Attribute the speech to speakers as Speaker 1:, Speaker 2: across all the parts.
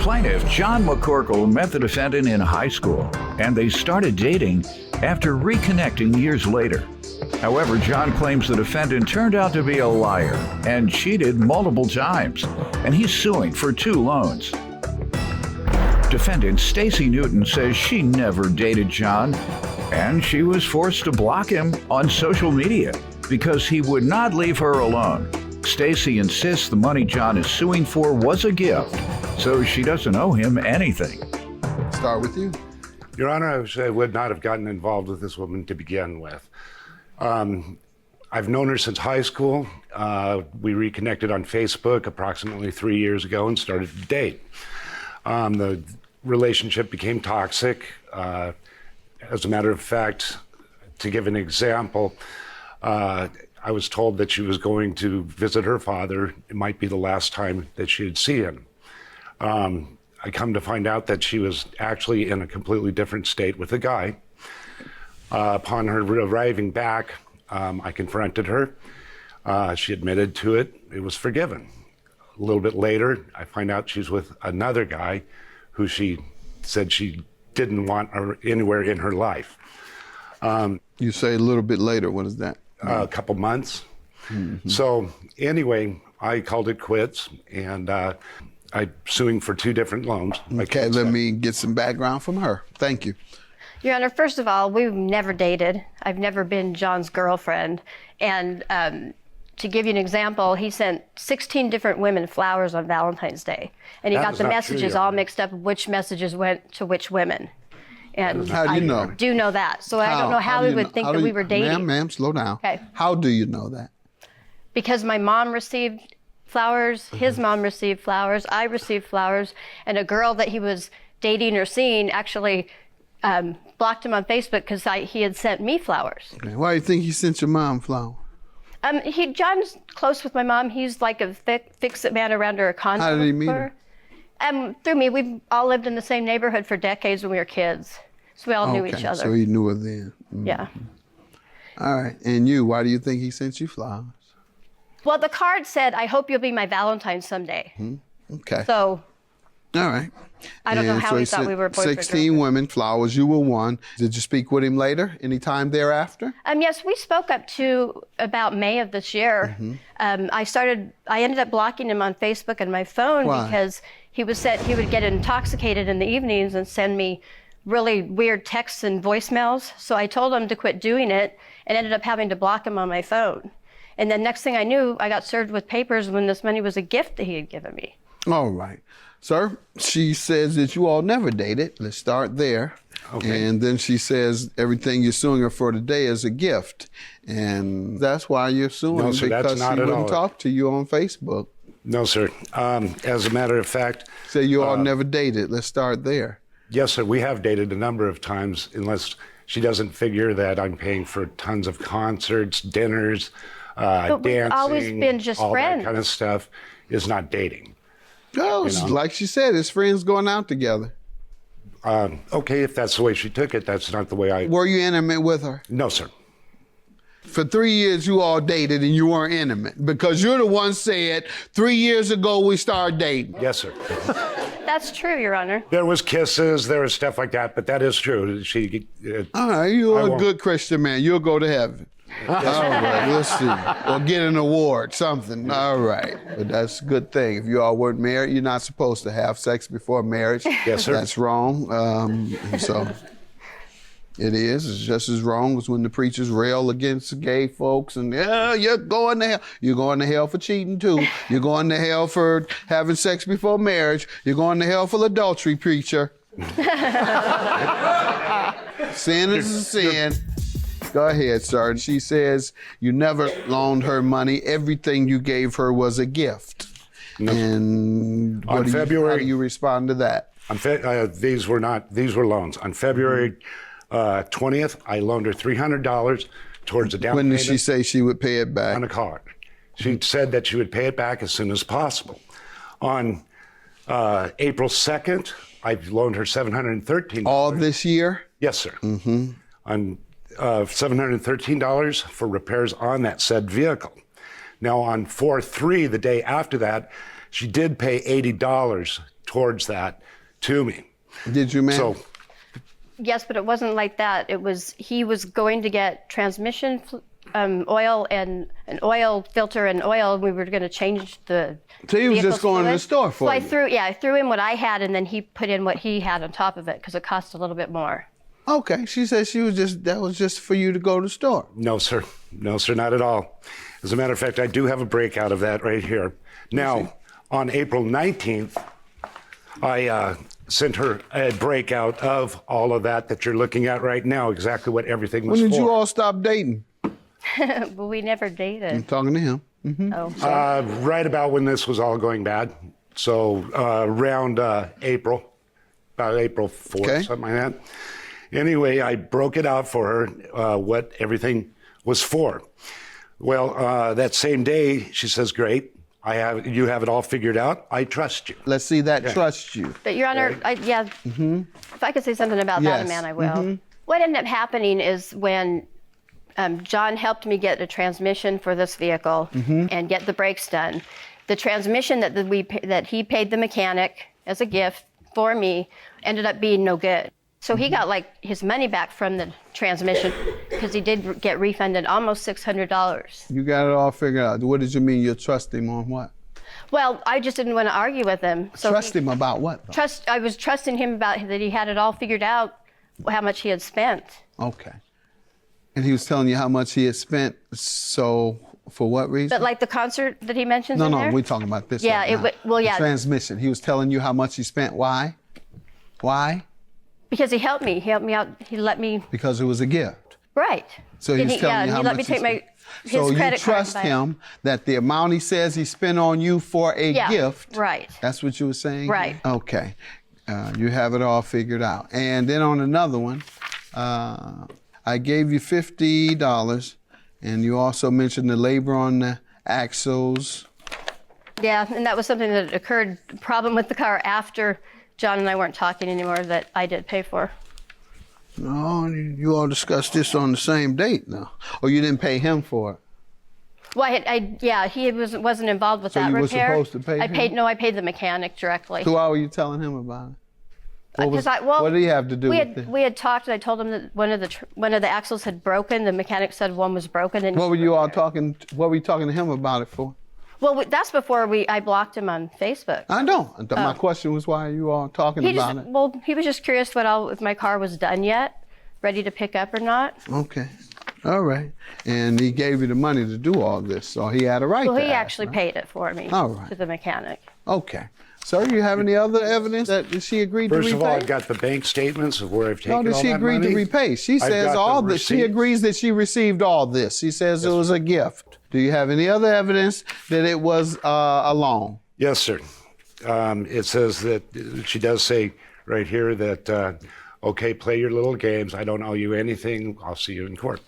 Speaker 1: Plaintiff John McCorkle met the defendant in high school, and they started dating after reconnecting years later. However, John claims the defendant turned out to be a liar and cheated multiple times, and he's suing for 2 loans. Defendant Stacy Newton says she never dated John, and she was forced to block him on social media because he would not leave her alone. Stacy insists the money John is suing for was a gift, so she doesn't owe him anything.
Speaker 2: Start with you.
Speaker 3: Your Honor, I would not have gotten involved with this woman to begin with. I've known her since high school. We reconnected on Facebook approximately 3 years ago and started to date. The relationship became toxic. As a matter of fact, to give an example, I was told that she was going to visit her father. It might be the last time that she'd see him. I come to find out that she was actually in a completely different state with a guy. Upon her arriving back, I confronted her. She admitted to it. It was forgiven. A little bit later, I find out she's with another guy who she said she didn't want anywhere in her life.
Speaker 2: You say a little bit later. What is that?
Speaker 3: A couple months. Mm-hmm. So anyway, I called it quits, and I'm suing for 2 different loans.
Speaker 2: Okay, let me get some background from her. Thank you.
Speaker 4: Your Honor, first of all, we've never dated. I've never been John's girlfriend. And to give you an example, he sent 16 different women flowers on Valentine's Day. And he got the messages all mixed up, which messages went to which women. And
Speaker 2: how do you know?
Speaker 4: I do know that. So I don't know how he would think that we were dating.
Speaker 2: Ma'am, slow down.
Speaker 4: Okay.
Speaker 2: How do you know that?
Speaker 4: Because my mom received flowers, his mom received flowers, I received flowers, and a girl that he was dating or seeing actually blocked him on Facebook because he had sent me flowers.
Speaker 2: Okay. Why do you think he sent your mom flowers?
Speaker 4: John's close with my mom. He's like a fix-it man around her.
Speaker 2: How did he meet her?
Speaker 4: Through me. We've all lived in the same neighborhood for decades when we were kids. So we all knew each other.
Speaker 2: So he knew her then. Mm-hmm.
Speaker 4: Yeah.
Speaker 2: All right. And you, why do you think he sent you flowers?
Speaker 4: Well, the card said, "I hope you'll be my Valentine someday."
Speaker 2: Mm-hmm. Okay.
Speaker 4: So.
Speaker 2: All right.
Speaker 4: I don't know how he thought we were boyfriend.
Speaker 2: 16 women, flowers, you were one. Did you speak with him later, any time thereafter?
Speaker 4: Yes, we spoke up to about May of this year. Mm-hmm. I ended up blocking him on Facebook and my phone.
Speaker 2: Why?
Speaker 4: Because he would get intoxicated in the evenings and send me really weird texts and voicemails. So I told him to quit doing it and ended up having to block him on my phone. And then next thing I knew, I got served with papers when this money was a gift that he had given me.
Speaker 2: All right. Sir, she says that you all never dated. Let's start there. Okay. And then she says everything you're suing her for today is a gift. And that's why you're suing
Speaker 3: no, sir,
Speaker 2: because
Speaker 3: she
Speaker 2: wouldn't talk to you on Facebook.
Speaker 3: No, sir. As a matter of fact...
Speaker 2: So you all never dated. Let's start there.
Speaker 3: Yes, sir. We have dated a number of times, unless she doesn't figure that I'm paying for tons of concerts, dinners,
Speaker 4: but
Speaker 3: dancing,
Speaker 4: we've always been just
Speaker 3: all
Speaker 4: friends.
Speaker 3: That kind of stuff is not dating.
Speaker 2: Oh, like she said, it's friends going out together.
Speaker 3: Okay, if that's the way she took it, that's not the way I...
Speaker 2: Were you intimate with her?
Speaker 3: No, sir.
Speaker 2: For 3 years, you all dated and you weren't intimate because you're the one said 3 years ago we started dating.
Speaker 3: Yes, sir.
Speaker 4: That's true, Your Honor.
Speaker 3: There was kisses, there was stuff like that, but that is true.
Speaker 2: All right, you're a good Christian man. You'll go to heaven. All right, we'll see. Or get an award, something. All right. But that's a good thing. If you all weren't married, you're not supposed to have sex before marriage.
Speaker 3: Yes, sir.
Speaker 2: That's wrong. So it is. It's just as wrong as when the preachers rail against gay folks and, yeah, you're going to hell. You're going to hell for cheating, too. You're going to hell for having sex before marriage. You're going to hell for adultery, preacher. Sin is a sin. Go ahead, sir. She says you never loaned her money. Everything you gave her was a gift. No. And how do you respond to that?
Speaker 3: These were loans. On February 20th, I loaned her $300 towards a down payment.
Speaker 2: When did she say she would pay it back?
Speaker 3: On a card. She said that she would pay it back as soon as possible. On April 2nd, I loaned her $713.
Speaker 2: All this year?
Speaker 3: Yes, sir.
Speaker 2: Mm-hmm.
Speaker 3: On $713 for repairs on that said vehicle. Now on 4/3, the day after that, she did pay $80 towards that to me.
Speaker 2: Did you, man?
Speaker 3: So
Speaker 4: Yes, but it wasn't like that. He was going to get transmission oil and an oil filter and oil, and we were going to change the.
Speaker 2: So he was
Speaker 4: vehicle
Speaker 2: just going to the
Speaker 4: fluid.
Speaker 2: store for
Speaker 4: So
Speaker 2: you.
Speaker 4: I threw in what I had, and then he put in what he had on top of it because it cost a little bit more.
Speaker 2: Okay, she said that was just for you to go to the store.
Speaker 3: no, sir. No, sir, not at all. As a matter of fact, I do have a breakout of that right here. Now, on April 19th, I sent her a breakout of all of that you're looking at right now, exactly what everything was
Speaker 2: When did
Speaker 3: for.
Speaker 2: you all stop dating?
Speaker 4: But we never dated.
Speaker 2: I'm talking to him.
Speaker 4: Oh,
Speaker 3: Right about when this was all going bad. So around April, about April 4th,
Speaker 2: Okay.
Speaker 3: something like that. Anyway, I broke it out for her, what everything was for. Well, that same day, she says, great, you have it all figured out. I trust you.
Speaker 2: Let's see that trust you.
Speaker 4: But Your Honor, if I could say something about that,
Speaker 2: Yes.
Speaker 4: man, I will. What ended up happening is when John helped me get a transmission for this vehicle and get the brakes done, the transmission that he paid the mechanic as a gift for me ended up being no good. So he got like his money back from the transmission because he did get refunded almost $600.
Speaker 2: You got it all figured out. What did you mean you trust him on what?
Speaker 4: Well, I just didn't want to argue with him. So
Speaker 2: Trust him about what, though?
Speaker 4: I was trusting him about that he had it all figured out, how much he had spent.
Speaker 2: Okay. And he was telling you how much he had spent, so for what reason?
Speaker 4: But like the concert that he mentions
Speaker 2: No,
Speaker 4: in
Speaker 2: no,
Speaker 4: there?
Speaker 2: we're talking about this
Speaker 4: Yeah,
Speaker 2: right
Speaker 4: it
Speaker 2: now.
Speaker 4: wa- well,
Speaker 2: The
Speaker 4: yeah.
Speaker 2: transmission. He was telling you how much he spent. Why? Why?
Speaker 4: Because he helped me. He helped me out. He let me.
Speaker 2: Because it was a gift.
Speaker 4: Right.
Speaker 2: So he
Speaker 4: And
Speaker 2: was telling you how
Speaker 4: he
Speaker 2: much
Speaker 4: let me take
Speaker 2: spent.
Speaker 4: his
Speaker 2: So you
Speaker 4: credit card
Speaker 2: trust
Speaker 4: and buy it.
Speaker 2: him that the amount he says he spent on you for a
Speaker 4: Yeah,
Speaker 2: gift.
Speaker 4: right.
Speaker 2: That's what you were saying?
Speaker 4: Right.
Speaker 2: Okay. You have it all figured out. And then on another one, I gave you $50, and you also mentioned the labor on the axles.
Speaker 4: Yeah, and that was something that occurred, problem with the car after John and I weren't talking anymore that I did pay for.
Speaker 2: No, you all discussed this on the same date now. Or you didn't pay him for it?
Speaker 4: Well, he wasn't involved with
Speaker 2: So
Speaker 4: that
Speaker 2: you were
Speaker 4: repair.
Speaker 2: supposed to pay him?
Speaker 4: I paid the mechanic directly.
Speaker 2: So why were you telling him about it? What did he have to do with it?
Speaker 4: We had talked, and I told him that one of the axles had broken. The mechanic said one was broken. And
Speaker 2: What were you talking to him about it for?
Speaker 4: Well, that's before I blocked him on Facebook.
Speaker 2: I know. My question was why are you all talking about it?
Speaker 4: Well, he was just curious if my car was done yet, ready to pick up or not.
Speaker 2: Okay. All right. And he gave you the money to do all this, so he had a right
Speaker 4: Well,
Speaker 2: to
Speaker 4: he
Speaker 2: ask,
Speaker 4: actually
Speaker 2: right?
Speaker 4: paid it for me
Speaker 2: All right.
Speaker 4: to the mechanic.
Speaker 2: Okay. Sir, you have any other evidence that she agreed
Speaker 3: First
Speaker 2: to repay?
Speaker 3: of all, I've got the bank statements of where I've taken
Speaker 2: No,
Speaker 3: all
Speaker 2: that
Speaker 3: that
Speaker 2: she agreed
Speaker 3: money.
Speaker 2: to repay. She
Speaker 3: I've
Speaker 2: says
Speaker 3: got the
Speaker 2: all this. She
Speaker 3: receipts.
Speaker 2: agrees that she received all this. She says it was a gift. Do you have any other evidence that it was a loan?
Speaker 3: Yes, sir. It says that she does say right here that, okay, play your little games. I don't owe you anything. I'll see you in court.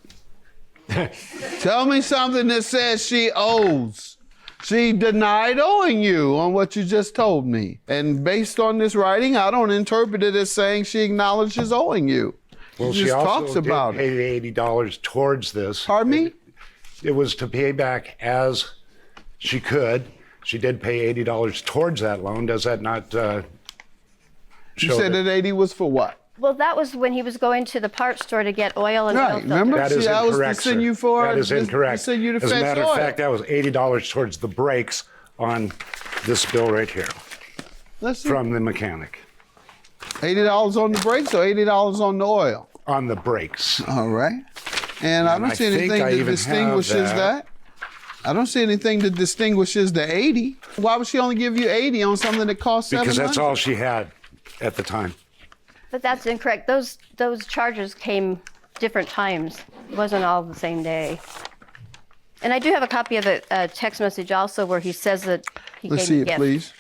Speaker 2: Tell me something that says she owes. She denied owing you on what you just told me. And based on this writing, I don't interpret it as saying she acknowledges owing you.
Speaker 3: Well,
Speaker 2: she
Speaker 3: she
Speaker 2: just
Speaker 3: also
Speaker 2: talks
Speaker 3: did
Speaker 2: about it.
Speaker 3: pay $80 towards this.
Speaker 2: Pardon me?
Speaker 3: It was to pay back as she could. She did pay $80 towards that loan. Does that not
Speaker 2: You
Speaker 3: show
Speaker 2: said that 80 was for what?
Speaker 4: Well, that was when he was going to the parts store to get oil and oil
Speaker 2: Right,
Speaker 4: filter.
Speaker 2: remember?
Speaker 3: That is
Speaker 2: See, I was
Speaker 3: incorrect,
Speaker 2: to send
Speaker 3: sir.
Speaker 2: you for
Speaker 3: That is
Speaker 2: to
Speaker 3: incorrect.
Speaker 2: send you to
Speaker 3: As a
Speaker 2: fetch
Speaker 3: matter
Speaker 2: oil.
Speaker 3: of fact, that was $80 towards the brakes on this bill right here
Speaker 2: Let's see.
Speaker 3: from the mechanic.
Speaker 2: $80 on the brakes or $80 on the oil?
Speaker 3: On the brakes.
Speaker 2: All right. And I don't
Speaker 3: I
Speaker 2: see
Speaker 3: think
Speaker 2: anything
Speaker 3: I
Speaker 2: that
Speaker 3: even have
Speaker 2: distinguishes
Speaker 3: that.
Speaker 2: that. I don't see anything that distinguishes the 80. Why would she only give you 80 on something that costs 700?
Speaker 3: Because that's all she had at the time.
Speaker 4: But that's incorrect. Those charges came different times. It wasn't all the same day. And I do have a copy of a text message also where he says that he
Speaker 2: Let's
Speaker 4: gave
Speaker 2: see
Speaker 4: me a
Speaker 2: it,
Speaker 4: gift.
Speaker 2: please.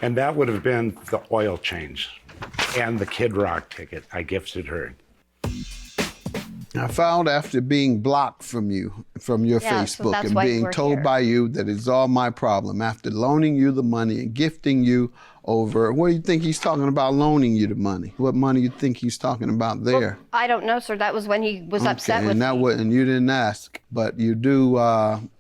Speaker 3: And that would have been the oil change and the Kid Rock ticket I gifted her.
Speaker 2: I found after being blocked from you, from your
Speaker 4: Yeah, so
Speaker 2: Facebook,
Speaker 4: that's
Speaker 2: and
Speaker 4: why
Speaker 2: being
Speaker 4: we're
Speaker 2: told
Speaker 4: here.
Speaker 2: by you that it's all my problem, after loaning you the money and gifting you over, what do you think he's talking about loaning you the money? What money you think he's talking about there?
Speaker 4: I don't know, sir. That was when he was upset with
Speaker 2: and
Speaker 4: me.
Speaker 2: that wasn't, you didn't ask, but you do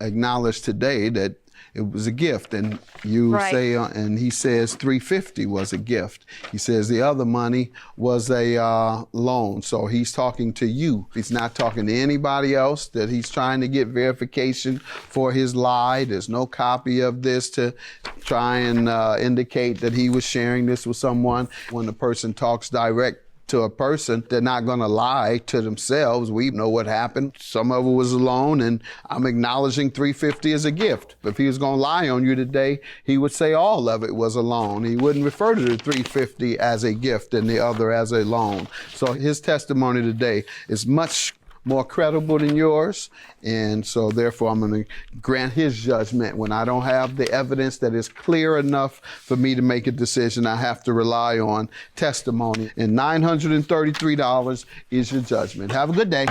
Speaker 2: acknowledge today that it was a gift, and you
Speaker 4: Right.
Speaker 2: say, and he says $350 was a gift. He says the other money was a loan. So he's talking to you. He's not talking to anybody else. That he's trying to get verification for his lie. There's no copy of this to try and indicate that he was sharing this with someone. When the person talks direct to a person, they're not going to lie to themselves. We know what happened. Some of it was a loan, and I'm acknowledging $350 as a gift. If he was going to lie on you today, he would say all of it was a loan. He wouldn't refer to the $350 as a gift and the other as a loan. So his testimony today is much more credible than yours, and so therefore I'm going to grant his judgment. When I don't have the evidence that is clear enough for me to make a decision, I have to rely on testimony, and $933 is your judgment. Have a good day.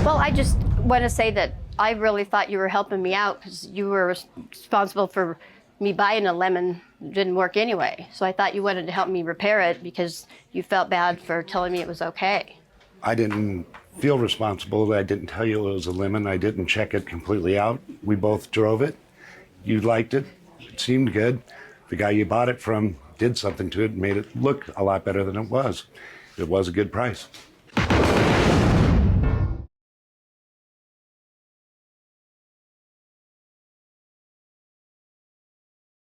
Speaker 4: Well, I just want to say that I really thought you were helping me out because you were responsible for me buying a lemon. Didn't work anyway. So I thought you wanted to help me repair it because you felt bad for telling me it was okay.
Speaker 3: I didn't feel responsible. I didn't tell you it was a lemon. I didn't check it completely out. We both drove it. You liked it. It seemed good. The guy you bought it from did something to it and made it look a lot better than it was. It was a good price.